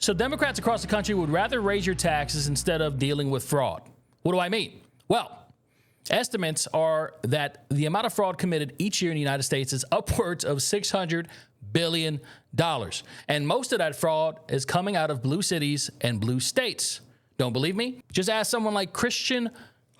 So Democrats across the country would rather raise your taxes instead of dealing with fraud. What do I mean? Well, estimates are that the amount of fraud committed each year in the United States is upwards of $600 billion. And most of that fraud is coming out of blue cities and blue states. Don't believe me? Just ask someone like Christian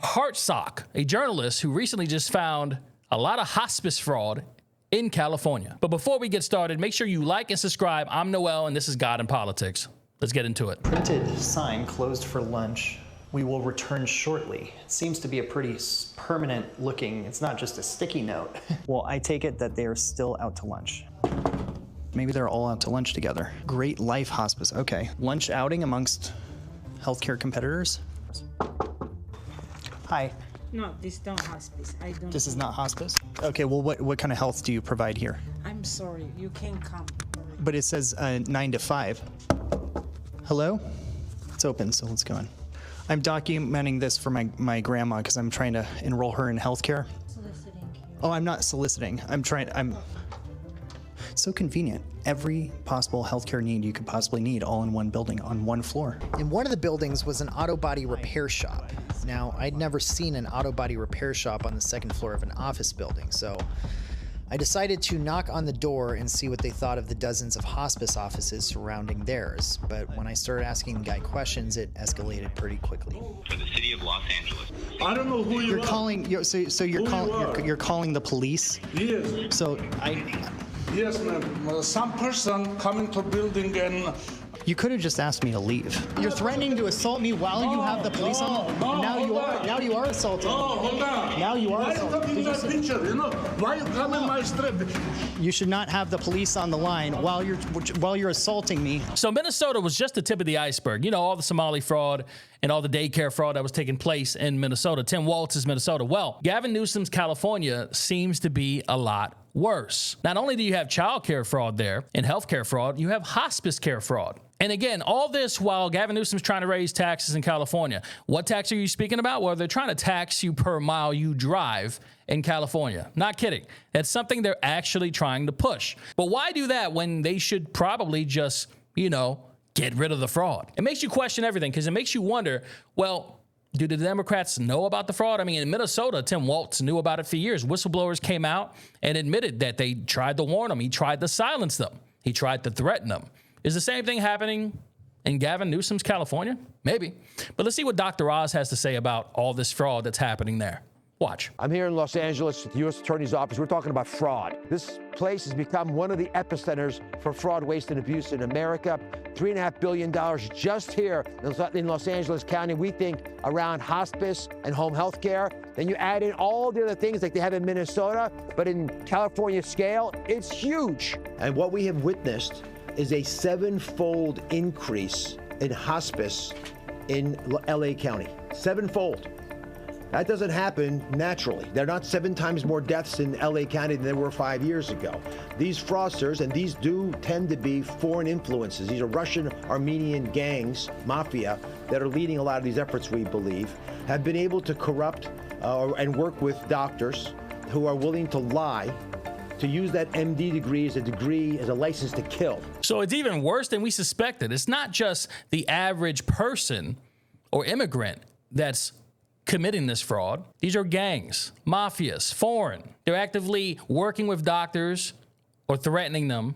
Hartsock, a journalist who recently just found a lot of hospice fraud in California. But before we get started, make sure you like and subscribe. I'm Noel, and this is God in Politics. Let's get into it. Printed sign closed for lunch. We will return shortly. It seems to be a pretty permanent looking, it's not just a sticky note. Well, I take it that they are still out to lunch. Maybe they're all out to lunch together. Great Life Hospice, okay. Lunch outing amongst healthcare competitors. Hi. No, this is not hospice. I don't. This is not hospice? Okay, well, what kind of health do you provide here? I'm sorry, you can't come. But it says 9 to 5. Hello? It's open, so let's go in. I'm documenting this for my grandma because I'm trying to enroll her in healthcare. Soliciting here. Oh, I'm not soliciting. I'm so convenient. Every possible healthcare need you could possibly need all in one building on one floor. And one of the buildings was an auto body repair shop. Now, I'd never seen an auto body repair shop on the second floor of an office building, so I decided to knock on the door and see what they thought of the dozens of hospice offices surrounding theirs. But when I started asking the guy questions, it escalated pretty quickly. For the city of Los Angeles. I don't know who You're calling. You're calling the police. Yes, So yes, ma'am. Some person coming to building and you could have just asked me to leave. You're threatening to assault me while you have the police on. Now you are assaulting. oh, hold on. Now you are Why you assaulting. coming to that picture? You know, why you come in my strip? You should not have the police on the line while you're assaulting me. So Minnesota was just the tip of the iceberg. You know, all the Somali fraud and all the daycare fraud that was taking place in Minnesota. Tim Walz's Minnesota. Well, Gavin Newsom's California seems to be a lot worse. Not only do you have child care fraud there and healthcare fraud, you have hospice care fraud. And again, all this while Gavin Newsom's trying to raise taxes in California. What tax are you speaking about? Well, they're trying to tax you per mile you drive in California. Not kidding. That's something they're actually trying to push. But why do that when they should probably just, get rid of the fraud? It makes you question everything because it makes you wonder, well, do the Democrats know about the fraud? I mean, in Minnesota, Tim Walz knew about it for years. Whistleblowers came out and admitted that they tried to warn them. He tried to silence them. He tried to threaten them. Is the same thing happening in Gavin Newsom's California? Maybe. But let's see what Dr. Oz has to say about all this fraud that's happening there. Watch. I'm here in Los Angeles at the U.S. Attorney's Office. We're talking about fraud. This place has become one of the epicenters for fraud, waste, and abuse in America. $3.5 billion just here in Los Angeles County, we think, around hospice and home health care. Then you add in all the other things like they have in Minnesota, but in California scale, it's huge. And what we have witnessed is a 7-fold increase in hospice in LA County. 7-fold. That doesn't happen naturally. There are not 7 times more deaths in LA County than there were 5 years ago. These fraudsters, and these do tend to be foreign influences. These are Russian Armenian gangs, mafia, that are leading a lot of these efforts, we believe, have been able to corrupt and work with doctors who are willing to lie, to use that MD degree as a license to kill. So it's even worse than we suspected. It's not just the average person or immigrant that's committing this fraud. These are gangs, mafias, foreign. They're actively working with doctors or threatening them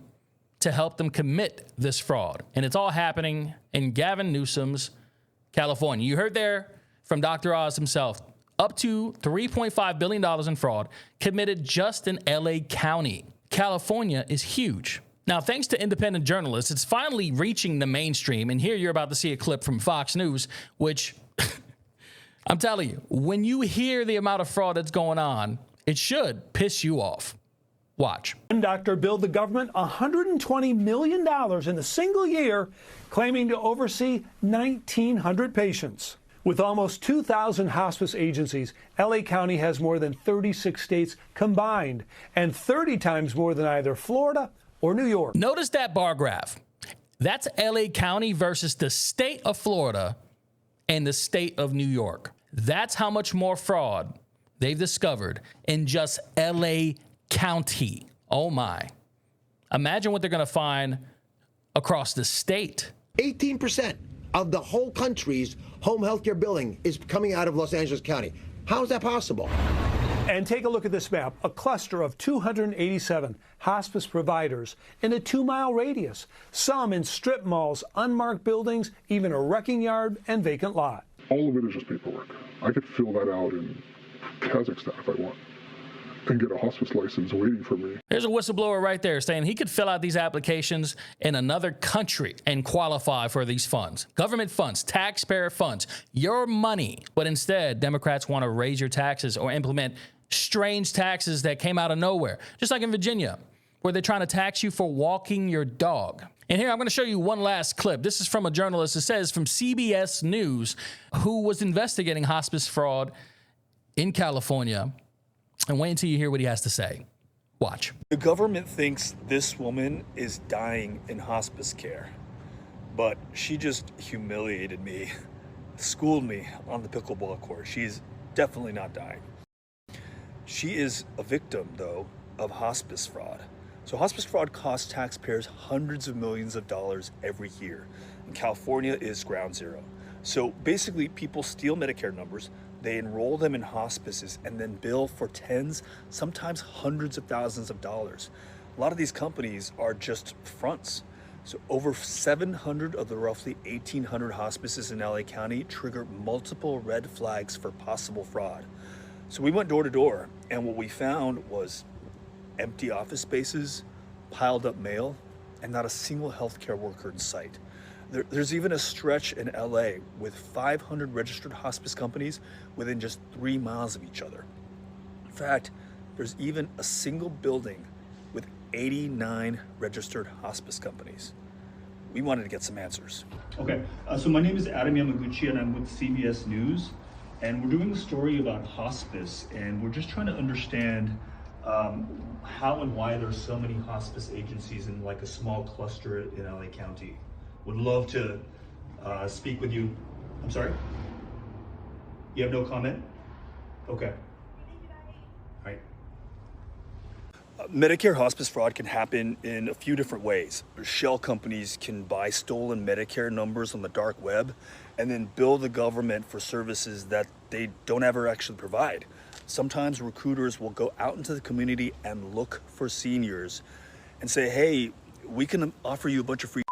to help them commit this fraud. And it's all happening in Gavin Newsom's California. You heard there from Dr. Oz himself. Up to $3.5 billion in fraud committed just in LA County. California is huge. Now, thanks to independent journalists, it's finally reaching the mainstream. And here you're about to see a clip from Fox News, which I'm telling you, when you hear the amount of fraud that's going on, it should piss you off. Watch. One doctor billed the government $120 million in a single year, claiming to oversee 1,900 patients. With almost 2,000 hospice agencies, LA County has more than 36 states combined and 30 times more than either Florida or New York. Notice that bar graph. That's LA County versus the state of Florida and the state of New York. That's how much more fraud they've discovered in just LA County. Oh my. Imagine what they're going to find across the state. 18% of the whole country's home healthcare billing is coming out of Los Angeles County. How is that possible? And take a look at this map, a cluster of 287 hospice providers in a 2-mile radius, some in strip malls, unmarked buildings, even a wrecking yard and vacant lot. All of it is just paperwork. I could fill that out in Kazakhstan if I want and get a hospice license waiting for me. There's a whistleblower right there saying he could fill out these applications in another country and qualify for these funds. Government funds, taxpayer funds, your money. But instead, Democrats want to raise your taxes or implement strange taxes that came out of nowhere. Just like in Virginia, where they're trying to tax you for walking your dog. And here, I'm going to show you one last clip. This is from a journalist. It says from CBS News, who was investigating hospice fraud in California. And wait until you hear what he has to say. Watch. The government thinks this woman is dying in hospice care, but she just humiliated me, schooled me on the pickleball court. She's definitely not dying. She is a victim, though, of hospice fraud. So hospice fraud costs taxpayers hundreds of millions of dollars every year. And California is ground zero. So basically, people steal Medicare numbers, they enroll them in hospices, and then bill for tens, sometimes hundreds of thousands of dollars. A lot of these companies are just fronts. So over 700 of the roughly 1,800 hospices in LA County trigger multiple red flags for possible fraud. So we went door to door, and what we found was empty office spaces, piled up mail, and not a single healthcare worker in sight. There's even a stretch in LA with 500 registered hospice companies within just 3 miles of each other. In fact, there's even a single building with 89 registered hospice companies. We wanted to get some answers. Okay, so my name is Adam Yamaguchi and I'm with CBS News, and we're doing a story about hospice, and we're just trying to understand how and why there's so many hospice agencies in like a small cluster in LA County. Would love to speak with you. I'm sorry? You have no comment? Okay. All right. Medicare hospice fraud can happen in a few different ways. Shell companies can buy stolen Medicare numbers on the dark web and then bill the government for services that they don't ever actually provide. Sometimes recruiters will go out into the community and look for seniors and say, hey, we can offer you a bunch of free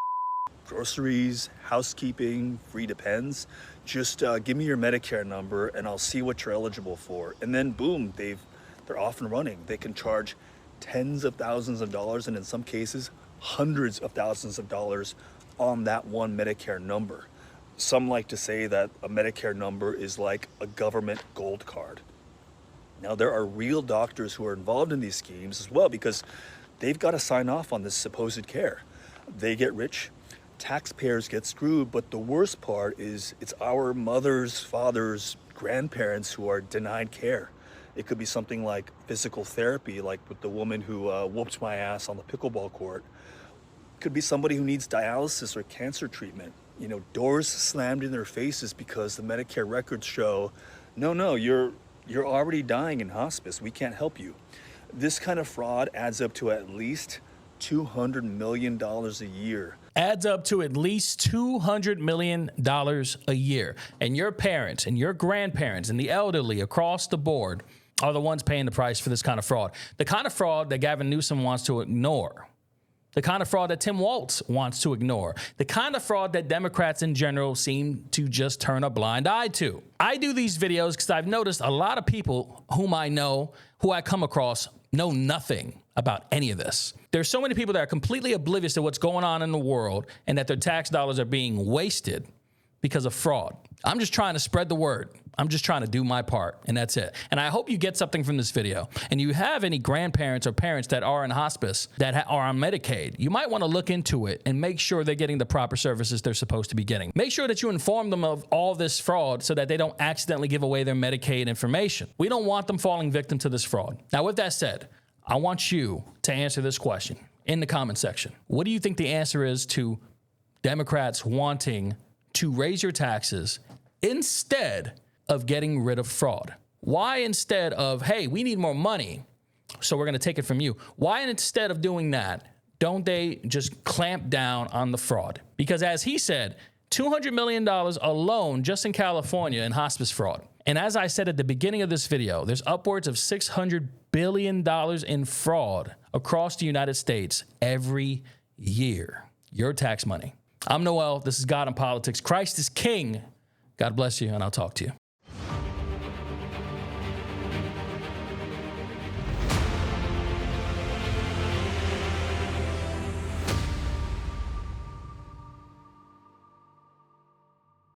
groceries, housekeeping, free Depends. Just give me your Medicare number and I'll see what you're eligible for. And then boom, they're off and running. They can charge tens of thousands of dollars and in some cases, hundreds of thousands of dollars on that one Medicare number. Some like to say that a Medicare number is like a government gold card. Now, there are real doctors who are involved in these schemes as well because they've got to sign off on this supposed care. They get rich, taxpayers get screwed, but the worst part is it's our mothers, fathers, grandparents who are denied care. It could be something like physical therapy, like with the woman who whooped my ass on the pickleball court. It could be somebody who needs dialysis or cancer treatment. You know, doors slammed in their faces because the Medicare records show, no, you're already dying in hospice. We can't help you. This kind of fraud adds up to at least $200 million a year. Adds up to at least $200 million a year. And your parents and your grandparents and the elderly across the board are the ones paying the price for this kind of fraud. The kind of fraud that Gavin Newsom wants to ignore. The kind of fraud that Tim Walz wants to ignore. The kind of fraud that Democrats in general seem to just turn a blind eye to. I do these videos because I've noticed a lot of people whom I know, who I come across, know nothing about any of this. There's so many people that are completely oblivious to what's going on in the world and that their tax dollars are being wasted because of fraud. I'm just trying to spread the word. I'm just trying to do my part, and that's it. And I hope you get something from this video. And you have any grandparents or parents that are in hospice that are on Medicaid, you might want to look into it and make sure they're getting the proper services they're supposed to be getting. Make sure that you inform them of all this fraud so that they don't accidentally give away their Medicaid information. We don't want them falling victim to this fraud. Now, with that said, I want you to answer this question in the comment section. What do you think the answer is to Democrats wanting to raise your taxes instead of getting rid of fraud? Why instead of, hey, we need more money, so we're going to take it from you? Why instead of doing that, don't they just clamp down on the fraud? Because as he said, $200 million alone just in California in hospice fraud. And as I said at the beginning of this video, there's upwards of $600 billion in fraud across the United States every year. Your tax money. I'm Noel. This is God in Politics. Christ is King. God bless you, and I'll talk to you.